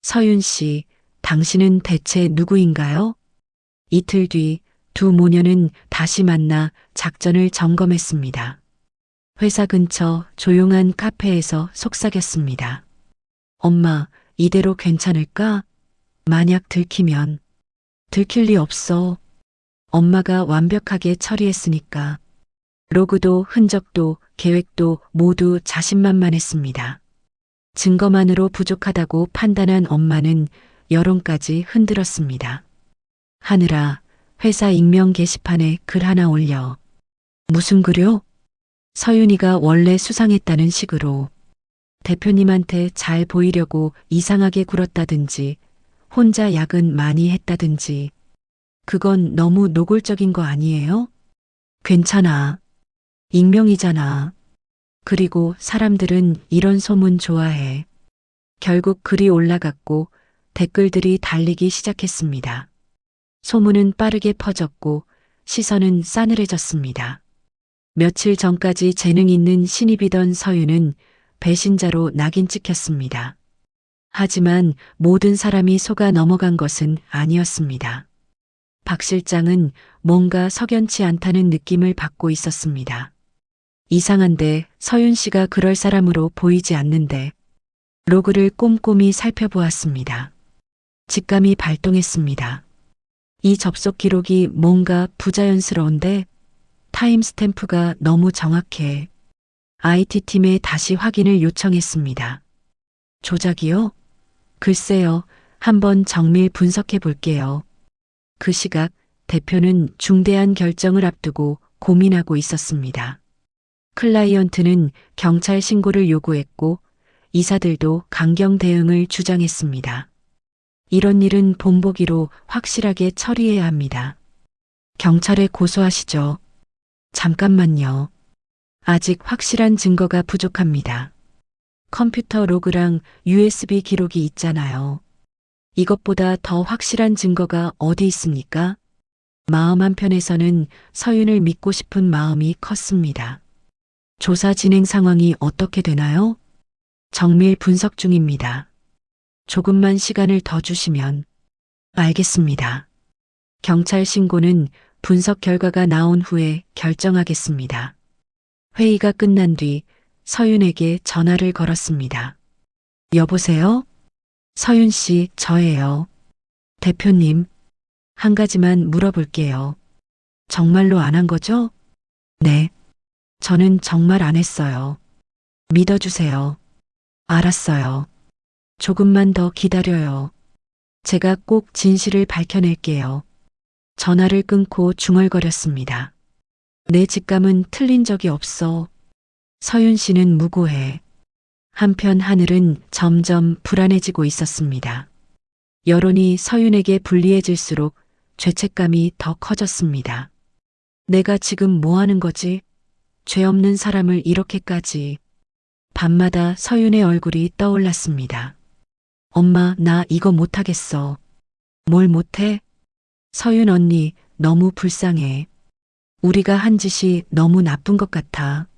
서윤 씨, 당신은 대체 누구인가요? 이틀 뒤 두 모녀는 다시 만나 작전을 점검했습니다. 회사 근처 조용한 카페에서 속삭였습니다. 엄마, 이대로 괜찮을까? 만약 들키면. 들킬 리 없어. 엄마가 완벽하게 처리했으니까. 로그도 흔적도 계획도 모두 자신만만했습니다. 증거만으로 부족하다고 판단한 엄마는 여론까지 흔들었습니다. 하늘아, 회사 익명 게시판에 글 하나 올려. 무슨 글요? 서윤이가 원래 수상했다는 식으로. 대표님한테 잘 보이려고 이상하게 굴었다든지, 혼자 야근 많이 했다든지. 그건 너무 노골적인 거 아니에요? 괜찮아. 익명이잖아. 그리고 사람들은 이런 소문 좋아해. 결국 글이 올라갔고 댓글들이 달리기 시작했습니다. 소문은 빠르게 퍼졌고 시선은 싸늘해졌습니다. 며칠 전까지 재능 있는 신입이던 서윤은 배신자로 낙인 찍혔습니다. 하지만 모든 사람이 속아 넘어간 것은 아니었습니다. 박 실장은 뭔가 석연치 않다는 느낌을 받고 있었습니다. 이상한데 서윤 씨가 그럴 사람으로 보이지 않는데. 로그를 꼼꼼히 살펴보았습니다. 직감이 발동했습니다. 이 접속 기록이 뭔가 부자연스러운데 타임스탬프가 너무 정확해. IT팀에 다시 확인을 요청했습니다. 조작이요? 글쎄요, 한번 정밀 분석해 볼게요. 그 시각 대표는 중대한 결정을 앞두고 고민하고 있었습니다. 클라이언트는 경찰 신고를 요구했고 이사들도 강경 대응을 주장했습니다. 이런 일은 본보기로 확실하게 처리해야 합니다. 경찰에 고소하시죠. 잠깐만요. 아직 확실한 증거가 부족합니다. 컴퓨터 로그랑 USB 기록이 있잖아요. 이것보다 더 확실한 증거가 어디 있습니까? 마음 한편에서는 서윤을 믿고 싶은 마음이 컸습니다. 조사 진행 상황이 어떻게 되나요? 정밀 분석 중입니다. 조금만 시간을 더 주시면. 알겠습니다. 경찰 신고는 분석 결과가 나온 후에 결정하겠습니다. 회의가 끝난 뒤 서윤에게 전화를 걸었습니다. 여보세요? 서윤 씨, 저예요. 대표님, 한 가지만 물어볼게요. 정말로 안 한 거죠? 네. 저는 정말 안 했어요. 믿어주세요. 알았어요. 조금만 더 기다려요. 제가 꼭 진실을 밝혀낼게요. 전화를 끊고 중얼거렸습니다. 내 직감은 틀린 적이 없어. 서윤 씨는 무고해. 한편 하늘은 점점 불안해지고 있었습니다. 여론이 서윤에게 불리해질수록 죄책감이 더 커졌습니다. 내가 지금 뭐 하는 거지? 죄 없는 사람을 이렇게까지. 밤마다 서윤의 얼굴이 떠올랐습니다. 엄마, 나 이거 못하겠어. 뭘 못해? 서윤 언니, 너무 불쌍해. 우리가 한 짓이 너무 나쁜 것 같아.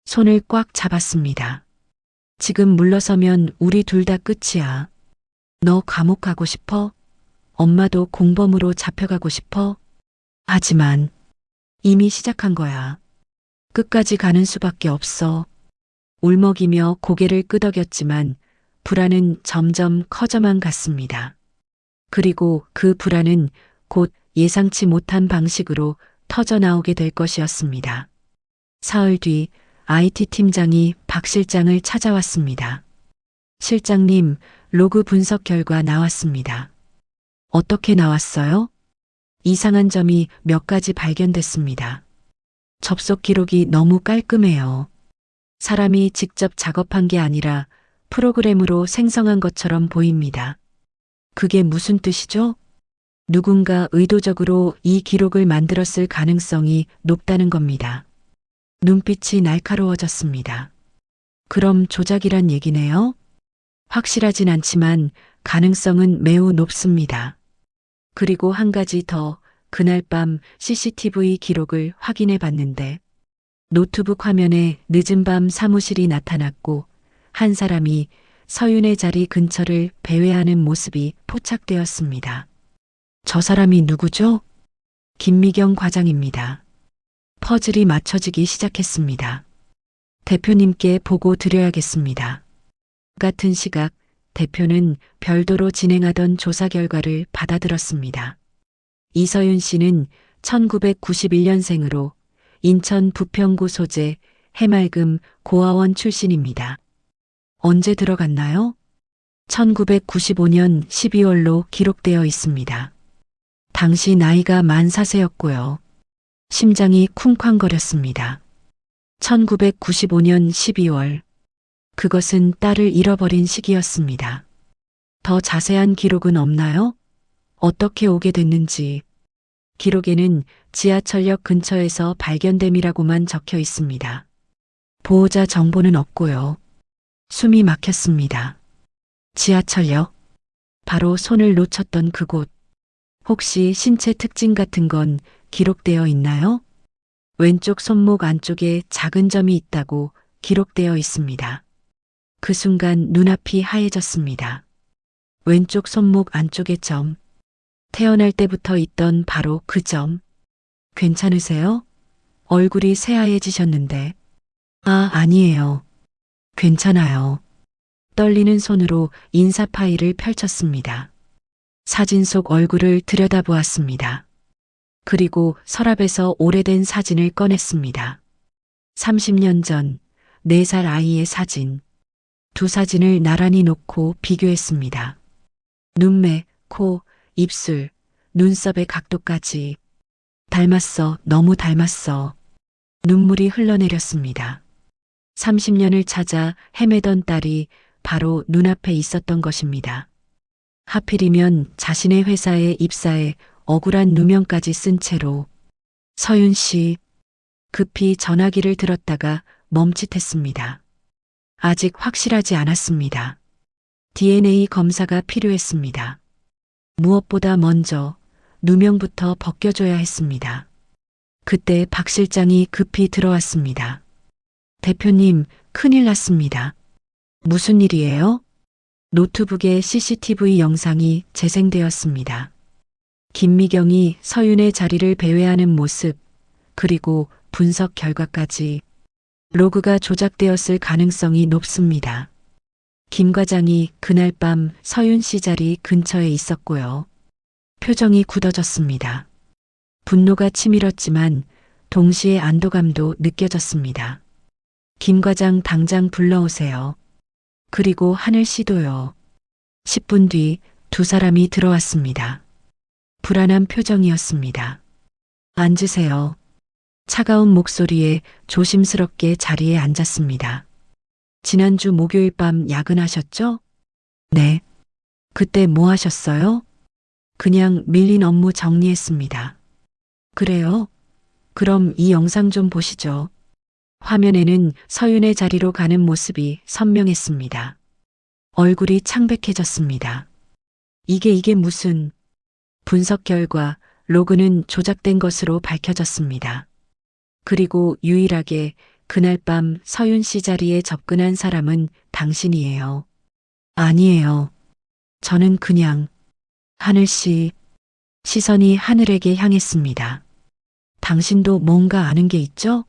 손을 꽉 잡았습니다. 지금 물러서면 우리 둘 다 끝이야. 너 감옥 가고 싶어? 엄마도 공범으로 잡혀가고 싶어? 하지만 이미 시작한 거야. 끝까지 가는 수밖에 없어. 울먹이며 고개를 끄덕였지만 불안은 점점 커져만 갔습니다. 그리고 그 불안은 곧 예상치 못한 방식으로 터져나오게 될 것이었습니다. 사흘 뒤 IT 팀장이 박 실장을 찾아왔습니다. 실장님, 로그 분석 결과 나왔습니다. 어떻게 나왔어요? 이상한 점이 몇 가지 발견됐습니다. 접속 기록이 너무 깔끔해요. 사람이 직접 작업한 게 아니라 프로그램으로 생성한 것처럼 보입니다. 그게 무슨 뜻이죠? 누군가 의도적으로 이 기록을 만들었을 가능성이 높다는 겁니다. 눈빛이 날카로워졌습니다. 그럼 조작이란 얘기네요? 확실하진 않지만 가능성은 매우 높습니다. 그리고 한 가지 더, 그날 밤 CCTV 기록을 확인해 봤는데 노트북 화면에 늦은 밤 사무실이 나타났고 한 사람이 서윤의 자리 근처를 배회하는 모습이 포착되었습니다. 저 사람이 누구죠? 김미경 과장입니다. 퍼즐이 맞춰지기 시작했습니다. 대표님께 보고 드려야겠습니다. 같은 시각 대표는 별도로 진행하던 조사 결과를 받아들었습니다. 이서윤 씨는 1991년생으로 인천 부평구 소재 해맑음 고아원 출신입니다. 언제 들어갔나요? 1995년 12월로 기록되어 있습니다. 당시 나이가 만 4세였고요. 심장이 쿵쾅거렸습니다. 1995년 12월. 그것은 딸을 잃어버린 시기였습니다. 더 자세한 기록은 없나요? 어떻게 오게 됐는지. 기록에는 지하철역 근처에서 발견됨이라고만 적혀 있습니다. 보호자 정보는 없고요. 숨이 막혔습니다. 지하철역. 바로 손을 놓쳤던 그곳. 혹시 신체 특징 같은 건 기록되어 있나요? 왼쪽 손목 안쪽에 작은 점이 있다고 기록되어 있습니다. 그 순간 눈앞이 하얘졌습니다. 왼쪽 손목 안쪽의 점. 태어날 때부터 있던 바로 그 점. 괜찮으세요? 얼굴이 새하얘지셨는데. 아니에요. 괜찮아요. 떨리는 손으로 인사 파일을 펼쳤습니다. 사진 속 얼굴을 들여다보았습니다. 그리고 서랍에서 오래된 사진을 꺼냈습니다. 30년 전 4살 아이의 사진. 두 사진을 나란히 놓고 비교했습니다. 눈매, 코, 입술, 눈썹의 각도까지. 닮았어, 너무 닮았어. 눈물이 흘러내렸습니다. 30년을 찾아 헤매던 딸이 바로 눈앞에 있었던 것입니다. 하필이면 자신의 회사에 입사해 억울한 누명까지 쓴 채로. 서윤 씨. 급히 전화기를 들었다가 멈칫했습니다. 아직 확실하지 않았습니다. DNA 검사가 필요했습니다. 무엇보다 먼저 누명부터 벗겨줘야 했습니다. 그때 박 실장이 급히 들어왔습니다. 대표님, 큰일 났습니다. 무슨 일이에요? 노트북에 CCTV 영상이 재생되었습니다. 김미경이 서윤의 자리를 배회하는 모습, 그리고 분석 결과까지. 로그가 조작되었을 가능성이 높습니다. 김 과장이 그날 밤 서윤 씨 자리 근처에 있었고요. 표정이 굳어졌습니다. 분노가 치밀었지만 동시에 안도감도 느껴졌습니다. 김 과장 당장 불러오세요. 그리고 하늘 씨도요. 10분 뒤 두 사람이 들어왔습니다. 불안한 표정이었습니다. 앉으세요. 차가운 목소리에 조심스럽게 자리에 앉았습니다. 지난주 목요일 밤 야근하셨죠? 네. 그때 뭐 하셨어요? 그냥 밀린 업무 정리했습니다. 그래요? 그럼 이 영상 좀 보시죠. 화면에는 서윤의 자리로 가는 모습이 선명했습니다. 얼굴이 창백해졌습니다. 이게 무슨. 분석 결과 로그는 조작된 것으로 밝혀졌습니다. 그리고 유일하게 그날 밤 서윤 씨 자리에 접근한 사람은 당신이에요. 아니에요. 저는 그냥. 하늘 씨. 시선이 하늘에게 향했습니다. 당신도 뭔가 아는 게 있죠?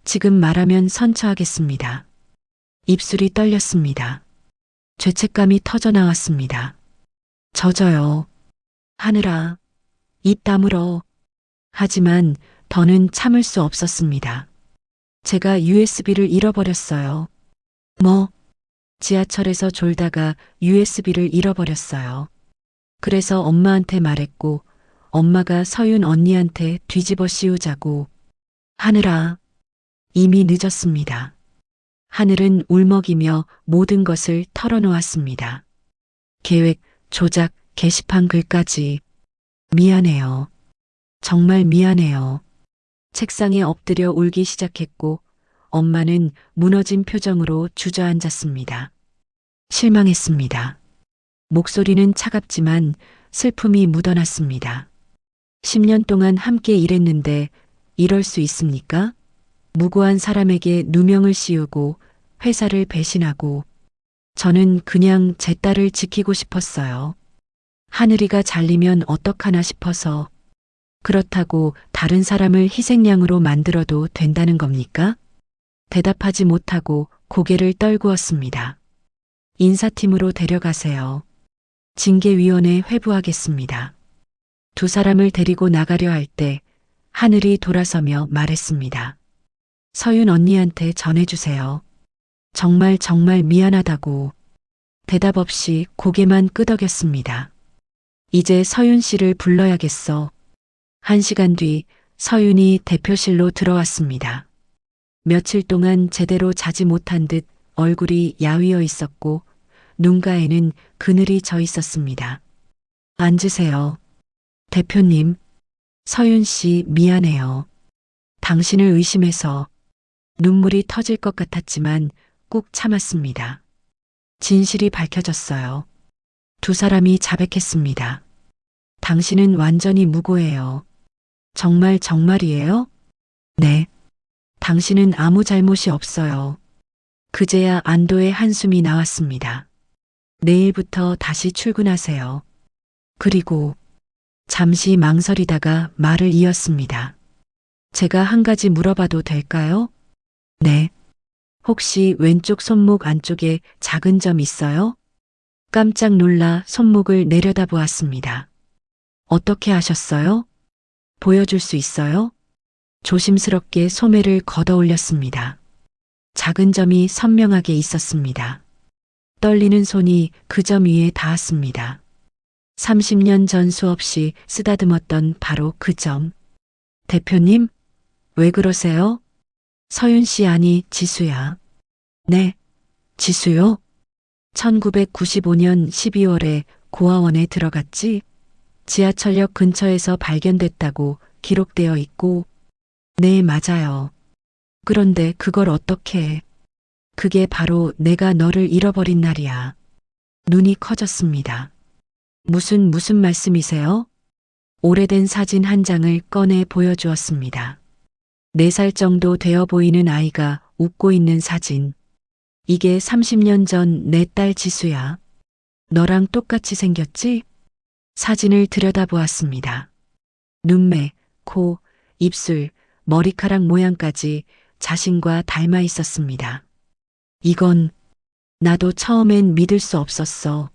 지금 말하면 선처하겠습니다. 입술이 떨렸습니다. 죄책감이 터져나왔습니다. 젖어요. 하늘아. 입 다물어. 하지만 더는 참을 수 없었습니다. 제가 USB를 잃어버렸어요. 뭐? 지하철에서 졸다가 USB를 잃어버렸어요. 그래서 엄마한테 말했고 엄마가 서윤 언니한테 뒤집어 씌우자고. 하늘아. 이미 늦었습니다. 하늘은 울먹이며 모든 것을 털어놓았습니다. 계획, 조작, 게시판 글까지. 미안해요. 정말 미안해요. 책상에 엎드려 울기 시작했고 엄마는 무너진 표정으로 주저앉았습니다. 실망했습니다. 목소리는 차갑지만 슬픔이 묻어났습니다. 10년 동안 함께 일했는데 이럴 수 있습니까? 무고한 사람에게 누명을 씌우고 회사를 배신하고 저는 그냥 제 딸을 지키고 싶었어요. 하늘이가 잘리면 어떡하나 싶어서 그렇다고 다른 사람을 희생양으로 만들어도 된다는 겁니까? 대답하지 못하고 고개를 떨구었습니다. 인사팀으로 데려가세요. 징계위원회 회부하겠습니다. 두 사람을 데리고 나가려 할 때 하늘이 돌아서며 말했습니다. 서윤 언니한테 전해주세요. 정말 정말 미안하다고. 대답 없이 고개만 끄덕였습니다. 이제 서윤 씨를 불러야겠어. 1시간 뒤 서윤이 대표실로 들어왔습니다. 며칠 동안 제대로 자지 못한 듯 얼굴이 야위어 있었고 눈가에는 그늘이 져 있었습니다. 앉으세요. 대표님, 서윤 씨 미안해요. 당신을 의심해서 눈물이 터질 것 같았지만 꾹 참았습니다. 진실이 밝혀졌어요. 두 사람이 자백했습니다. 당신은 완전히 무고해요. 정말 정말이에요? 네. 당신은 아무 잘못이 없어요. 그제야 안도의 한숨이 나왔습니다. 내일부터 다시 출근하세요. 그리고 잠시 망설이다가 말을 이었습니다. 제가 한 가지 물어봐도 될까요? 네. 혹시 왼쪽 손목 안쪽에 작은 점 있어요? 깜짝 놀라 손목을 내려다보았습니다. 어떻게 하셨어요? 보여줄 수 있어요? 조심스럽게 소매를 걷어 올렸습니다. 작은 점이 선명하게 있었습니다. 떨리는 손이 그 점 위에 닿았습니다. 30년 전 수없이 쓰다듬었던 바로 그 점. 대표님, 왜 그러세요? 서윤 씨 아니 지수야. 네, 지수요? 1995년 12월에 고아원에 들어갔지? 지하철역 근처에서 발견됐다고 기록되어 있고, 네, 맞아요. 그런데 그걸 어떻게? 그게 바로 내가 너를 잃어버린 날이야. 눈이 커졌습니다. 무슨 말씀이세요? 오래된 사진 한 장을 꺼내 보여주었습니다. 4살 정도 되어 보이는 아이가 웃고 있는 사진. 이게 30년 전 내 딸 지수야. 너랑 똑같이 생겼지? 사진을 들여다보았습니다. 눈매, 코, 입술, 머리카락 모양까지 자신과 닮아 있었습니다. 이건 나도 처음엔 믿을 수 없었어.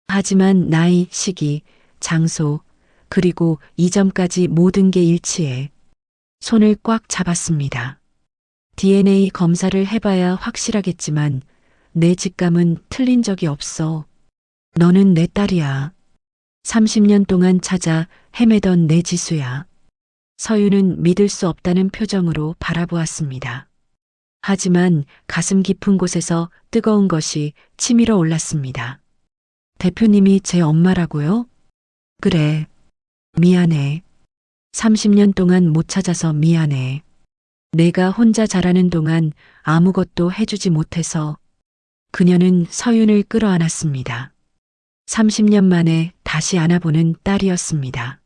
하지만 나이, 시기, 장소, 그리고 이 점까지 모든 게 일치해. 손을 꽉 잡았습니다. DNA 검사를 해봐야 확실하겠지만 내 직감은 틀린 적이 없어. 너는 내 딸이야. 30년 동안 찾아 헤매던 내 지수야. 서윤은 믿을 수 없다는 표정으로 바라보았습니다. 하지만 가슴 깊은 곳에서 뜨거운 것이 치밀어 올랐습니다. 대표님이 제 엄마라고요? 그래. 미안해. 30년 동안 못 찾아서 미안해. 내가 혼자 자라는 동안 아무것도 해주지 못해서. 그녀는 서윤을 끌어안았습니다. 30년 만에 다시 안아보는 딸이었습니다.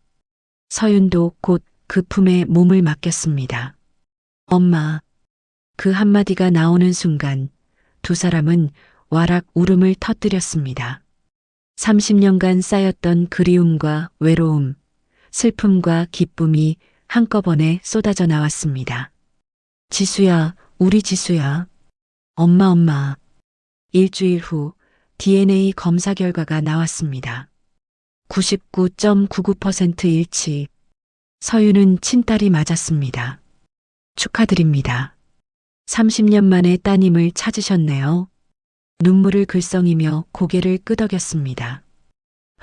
서윤도 곧 그 품에 몸을 맡겼습니다. 엄마. 그 한마디가 나오는 순간 두 사람은 와락 울음을 터뜨렸습니다. 30년간 쌓였던 그리움과 외로움, 슬픔과 기쁨이 한꺼번에 쏟아져 나왔습니다. 지수야, 우리 지수야. 엄마. 일주일 후 DNA 검사 결과가 나왔습니다. 99.99% 일치. 서윤은 친딸이 맞았습니다. 축하드립니다. 30년 만에 따님을 찾으셨네요. 눈물을 글썽이며 고개를 끄덕였습니다.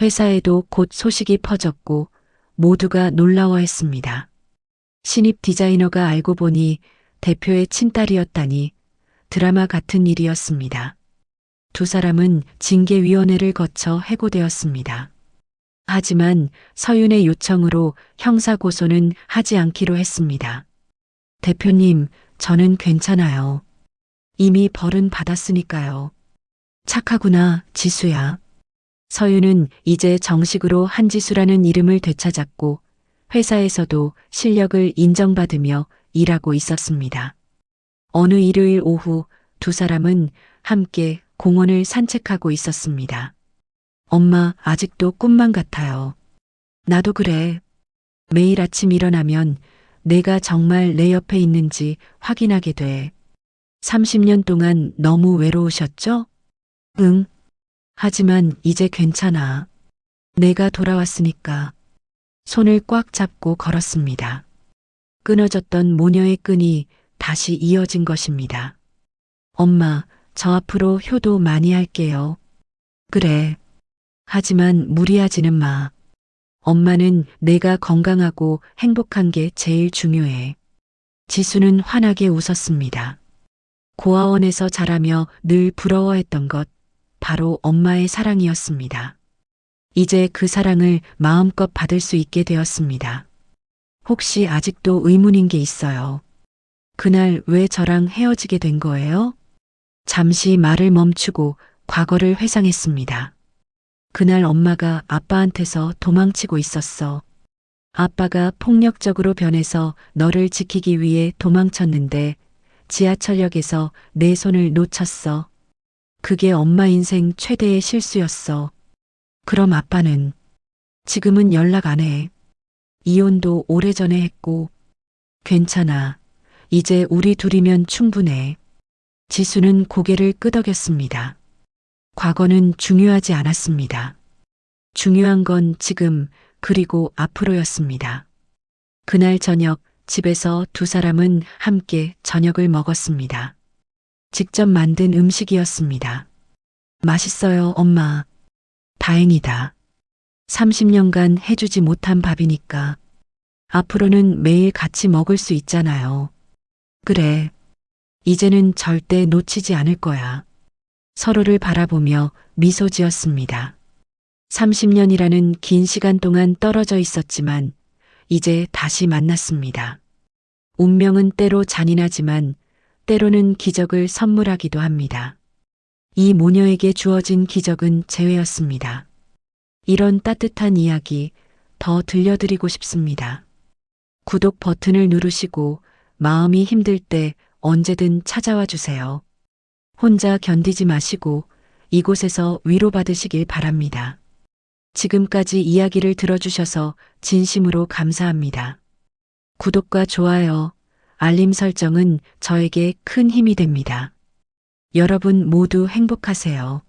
회사에도 곧 소식이 퍼졌고 모두가 놀라워했습니다. 신입 디자이너가 알고 보니 대표의 친딸이었다니 드라마 같은 일이었습니다. 두 사람은 징계위원회를 거쳐 해고되었습니다. 하지만 서윤의 요청으로 형사고소는 하지 않기로 했습니다. 대표님, 저는 괜찮아요. 이미 벌은 받았으니까요. 착하구나, 지수야. 서윤은 이제 정식으로 한지수라는 이름을 되찾았고 회사에서도 실력을 인정받으며 일하고 있었습니다. 어느 일요일 오후 두 사람은 함께 공원을 산책하고 있었습니다. 엄마, 아직도 꿈만 같아요. 나도 그래. 매일 아침 일어나면 내가 정말 내 옆에 있는지 확인하게 돼. 30년 동안 너무 외로우셨죠? 응. 하지만 이제 괜찮아. 내가 돌아왔으니까. 손을 꽉 잡고 걸었습니다. 끊어졌던 모녀의 끈이 다시 이어진 것입니다. 엄마, 저 앞으로 효도 많이 할게요. 그래. 하지만 무리하지는 마. 엄마는 내가 건강하고 행복한 게 제일 중요해. 지수는 환하게 웃었습니다. 고아원에서 자라며 늘 부러워했던 것, 바로 엄마의 사랑이었습니다. 이제 그 사랑을 마음껏 받을 수 있게 되었습니다. 혹시 아직도 의문인 게 있어요? 그날 왜 저랑 헤어지게 된 거예요? 잠시 말을 멈추고 과거를 회상했습니다. 그날 엄마가 아빠한테서 도망치고 있었어. 아빠가 폭력적으로 변해서 너를 지키기 위해 도망쳤는데 지하철역에서 내 손을 놓쳤어. 그게 엄마 인생 최대의 실수였어. 그럼 아빠는? 지금은 연락 안 해. 이혼도 오래전에 했고. 괜찮아. 이제 우리 둘이면 충분해. 지수는 고개를 끄덕였습니다. 과거는 중요하지 않았습니다. 중요한 건 지금 그리고 앞으로였습니다. 그날 저녁 집에서 두 사람은 함께 저녁을 먹었습니다. 직접 만든 음식이었습니다. 맛있어요, 엄마. 다행이다. 30년간 해주지 못한 밥이니까. 앞으로는 매일 같이 먹을 수 있잖아요. 그래. 이제는 절대 놓치지 않을 거야. 서로를 바라보며 미소 지었습니다. 30년이라는 긴 시간 동안 떨어져 있었지만 이제 다시 만났습니다. 운명은 때로 잔인하지만 때로는 기적을 선물하기도 합니다. 이 모녀에게 주어진 기적은 재회였습니다. 이런 따뜻한 이야기 더 들려드리고 싶습니다. 구독 버튼을 누르시고 마음이 힘들 때 언제든 찾아와 주세요. 혼자 견디지 마시고 이곳에서 위로받으시길 바랍니다. 지금까지 이야기를 들어주셔서 진심으로 감사합니다. 구독과 좋아요, 알림 설정은 저에게 큰 힘이 됩니다. 여러분 모두 행복하세요.